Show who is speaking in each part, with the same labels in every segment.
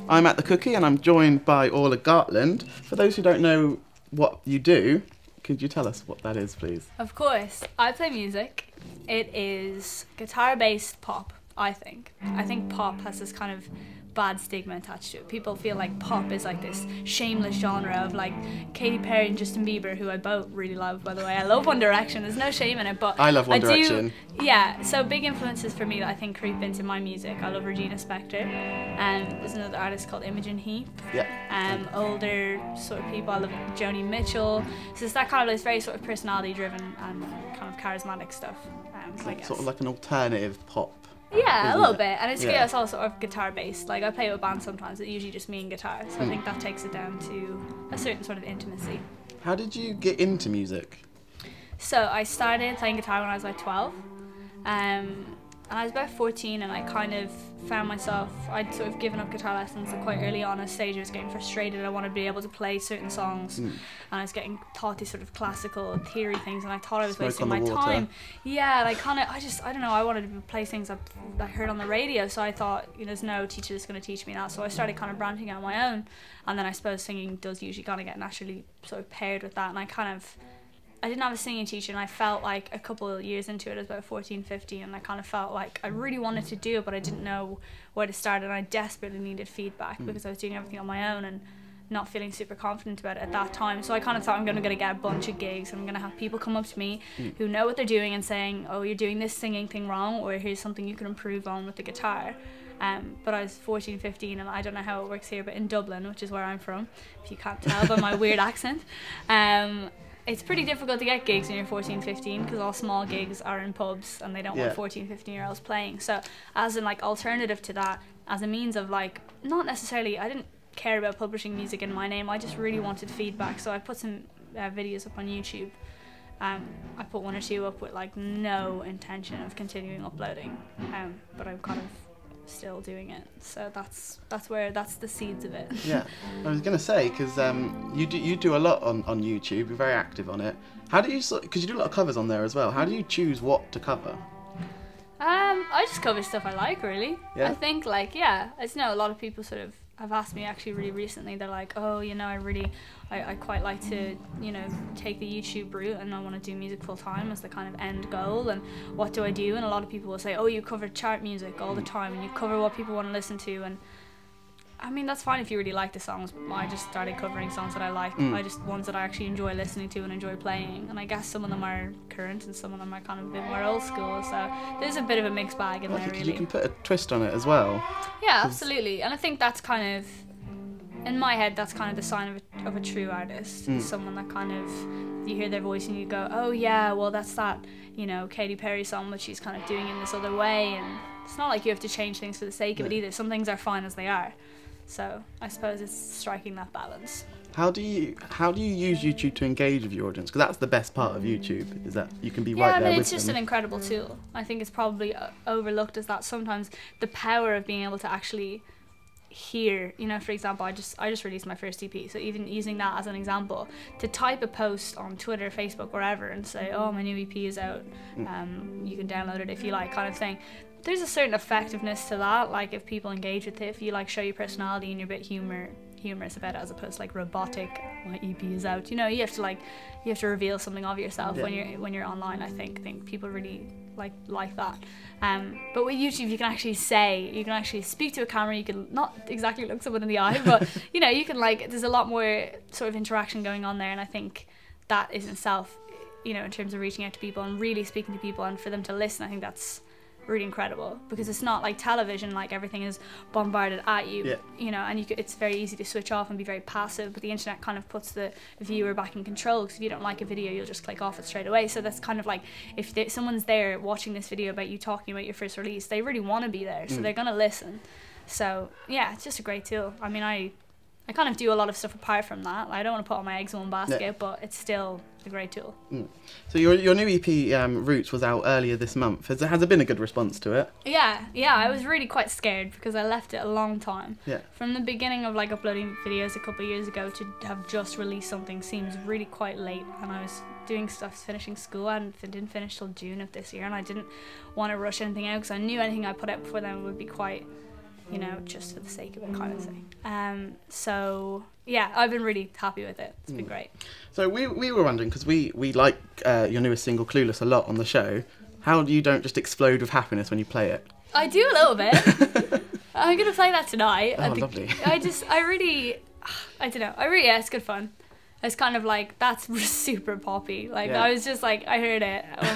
Speaker 1: I'm at the Cookie and I'm joined by Orla Gartland. For those who don't know what you do, could you tell us what that is, please?
Speaker 2: Of course. I play music. It is guitar-based pop, I think. I think pop has this kind of bad stigma attached to it. People feel like pop is like this shameless genre of like Katy Perry and Justin Bieber, who I both really love, by the way. I love One Direction, there's no shame in it, but
Speaker 1: I love One Direction.
Speaker 2: Yeah, so big influences for me that I think creep into my music. I love Regina Spektor, and there's another artist called Imogen Heap.
Speaker 1: Yeah.
Speaker 2: Older sort of people, I love Joni Mitchell. So it's that kind of, it's very sort of personality driven and kind of charismatic stuff. I guess.
Speaker 1: Sort of like an alternative pop.
Speaker 2: Yeah, a little bit, and it's all sort of guitar based. Like I play with a band sometimes, it's usually just me and guitar, so I think that takes it down to a certain sort of intimacy.
Speaker 1: How did you get into music?
Speaker 2: So I started playing guitar when I was like 12, and I was about 14, and I kind of found myself, I'd sort of given up guitar lessons quite early on a stage. I was getting frustrated, I wanted to be able to play certain songs, and I was getting taught these sort of classical theory things, and I thought I was wasting my time. Yeah, like I don't know, I wanted to play things that I heard on the radio, so I thought, there's no teacher that's going to teach me that, so I started kind of branching out on my own, and then I suppose singing does usually kind of get naturally sort of paired with that, and I didn't have a singing teacher, and I felt like a couple of years into it, I was about 14, 15, and I kind of felt like I really wanted to do it, but I didn't know where to start, and I desperately needed feedback because I was doing everything on my own and not feeling super confident about it at that time. So I kind of thought, I'm going to get a bunch of gigs, and I'm going to have people come up to me who know what they're doing and saying, oh, you're doing this singing thing wrong, or here's something you can improve on with the guitar. But I was 14, 15, and I don't know how it works here, but in Dublin, which is where I'm from, if you can't tell by my weird accent, it's pretty difficult to get gigs when you're 14, 15, because all small gigs are in pubs and they don't want 14, 15-year-olds playing. So as an alternative to that, as a means of not necessarily, I didn't care about publishing music in my name, I just really wanted feedback. So I put some videos up on YouTube. I put one or two up with no intention of continuing uploading, but I'm kind of still doing it, so that's the seeds of it. Yeah,
Speaker 1: I was gonna say, because you do a lot on YouTube, you're very active on it. How do you, because you do a lot of covers on there as well, how do you choose what to cover?
Speaker 2: I just cover stuff I like, really.
Speaker 1: Yeah.
Speaker 2: I think I know a lot of people sort of have asked me actually really recently, they're like, oh, I quite like to, take the YouTube route, and I want to do music full time as the kind of end goal, and what do I do? And a lot of people will say, oh, you cover chart music all the time, and you cover what people want to listen to, and I mean, that's fine if you really like the songs. I just started covering songs that I like, ones that I actually enjoy listening to and enjoy playing, and I guess some of them are current and some of them are kind of a bit more old school, so there's a bit of a mixed bag in there, really.
Speaker 1: You can put a twist on it as well.
Speaker 2: Yeah, absolutely, and I think that's kind of, in my head, that's kind of the sign of a true artist. Someone that kind of, you hear their voice and you go, oh yeah, well that's that, Katy Perry song, but she's kind of doing it in this other way, and it's not like you have to change things for the sake of it either. Some things are fine as they are. So I suppose it's striking that balance.
Speaker 1: How do you use YouTube to engage with your audience? Because that's the best part of YouTube, is that you can be right there with them.
Speaker 2: Yeah, it's just an incredible tool. I think it's probably overlooked as that sometimes, the power of being able to actually hear, for example, I just released my first EP, so even using that as an example, to type a post on Twitter, Facebook, wherever, and say, oh, my new EP is out, you can download it if you like, kind of thing. There's a certain effectiveness to that, if people engage with it, if you show your personality and you're a bit humorous about it, as opposed to robotic, my EP is out, you have to reveal something of yourself when you're online. I think people really like that, but with YouTube you can actually speak to a camera, you can not exactly look someone in the eye, but you can there's a lot more sort of interaction going on there, and I think that is in itself, in terms of reaching out to people and really speaking to people and for them to listen, I think that's really incredible, because it's not like television, everything is bombarded at you, and it's very easy to switch off and be very passive, but the internet kind of puts the viewer back in control, because if you don't like a video you'll just click off it straight away. So that's kind of if someone's there watching this video about you talking about your first release, they really want to be there, so they're gonna listen. So yeah, it's just a great tool. I mean, I kind of do a lot of stuff apart from that. I don't want to put all my eggs in one basket, but it's still a great tool.
Speaker 1: So your new EP, Roots, was out earlier this month. Has there been a good response to it?
Speaker 2: Yeah, I was really quite scared because I left it a long time. Yeah. From the beginning of uploading videos a couple of years ago to have just released something seems really quite late, and I was doing stuff, finishing school, and didn't finish till June of this year, and I didn't want to rush anything out because I knew anything I put out before then would be quite you know, just for the sake of it kind of thing. So yeah, I've been really happy with it. It's been great.
Speaker 1: So we were wondering, because we like your newest single Clueless a lot on the show, how you don't just explode with happiness when you play it.
Speaker 2: I do a little bit. I'm going to play that tonight.
Speaker 1: Oh, lovely.
Speaker 2: I don't know. Yeah, it's good fun. It's kind of like, that's super poppy. Like,
Speaker 1: Yeah.
Speaker 2: I was just like, I heard it. I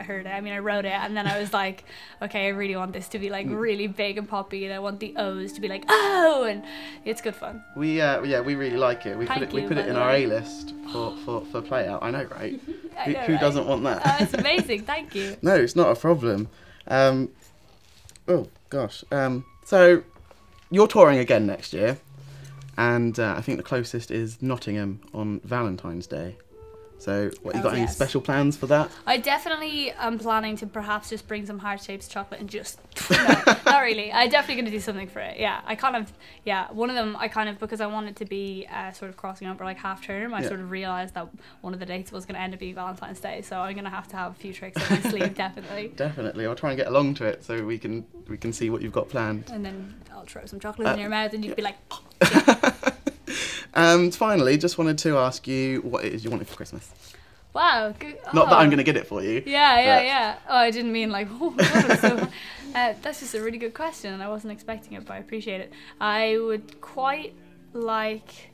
Speaker 2: heard it. I mean, I wrote it, and then I was like, okay, I really want this to be like really big and poppy, and I want the O's to be like, oh, and it's good fun.
Speaker 1: We really like it. We
Speaker 2: Thank
Speaker 1: put
Speaker 2: you,
Speaker 1: it
Speaker 2: by
Speaker 1: in
Speaker 2: the
Speaker 1: our
Speaker 2: way.
Speaker 1: A-list for play out. I know, right?
Speaker 2: I know,
Speaker 1: Who
Speaker 2: right?
Speaker 1: doesn't want that?
Speaker 2: Oh, it's amazing. Thank you.
Speaker 1: No, it's not a problem. So you're touring again next year, and I think the closest is Nottingham on Valentine's Day. So, what, you got any
Speaker 2: yes.
Speaker 1: special plans for that?
Speaker 2: I definitely am planning to perhaps just bring some heart-shaped chocolate and just... No, not really. I'm definitely going to do something for it. Yeah, one of them, because I wanted to be sort of crossing over like half term, I sort of realised that one of the dates was going to end up being Valentine's Day, so I'm going to have a few tricks up my sleeve, definitely.
Speaker 1: Definitely. I'll try and get along to it so we can see what you've got planned.
Speaker 2: And then I'll throw some chocolate in your mouth and you'd be like...
Speaker 1: Finally, just wanted to ask you what it is you wanted for Christmas.
Speaker 2: Wow. Good.
Speaker 1: Not that I'm going to get it for you.
Speaker 2: Yeah. Oh, I didn't mean like, oh, God, so, that's just a really good question, and I wasn't expecting it, but I appreciate it. I would quite like...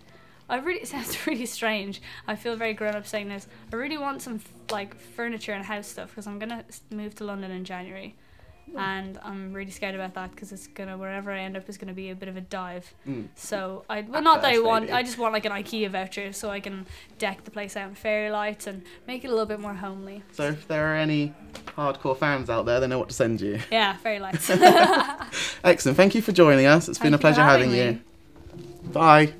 Speaker 2: it sounds really strange. I feel very grown up saying this. I really want some like furniture and house stuff, because I'm going to move to London in January. And I'm really scared about that, because it's wherever I end up is gonna be a bit of a dive. So I just want like an IKEA voucher so I can deck the place out in fairy lights and make it a little bit more homely.
Speaker 1: So if there are any hardcore fans out there, they know what to send you.
Speaker 2: Yeah, fairy lights.
Speaker 1: Excellent. Thank you for joining us. It's been a pleasure having you. Bye.